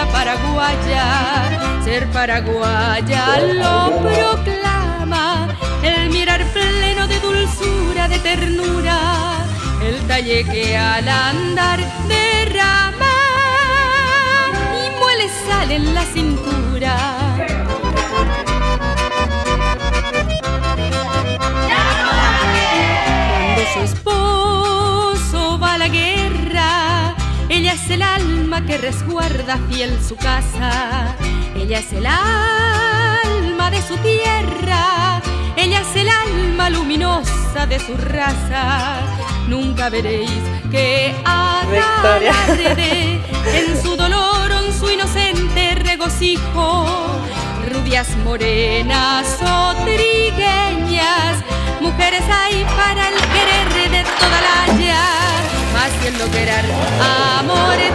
tierra paraguaya. Ser paraguaya lo proclama el mirar pleno de dulzura, de ternura, el talle que al andar derrama y muele sal en la cintura. Cuando su esposo va a la guerra, ella es el alma que resguarda fiel su casa. Ella es el alma de su tierra, ella es el alma luminosa de su raza. Nunca veréis que alarde en su dolor o en su inocente regocijo. Rubias, morenas o trigueñas, mujeres hay para el querer de toda la haya. Mas si el lograr amor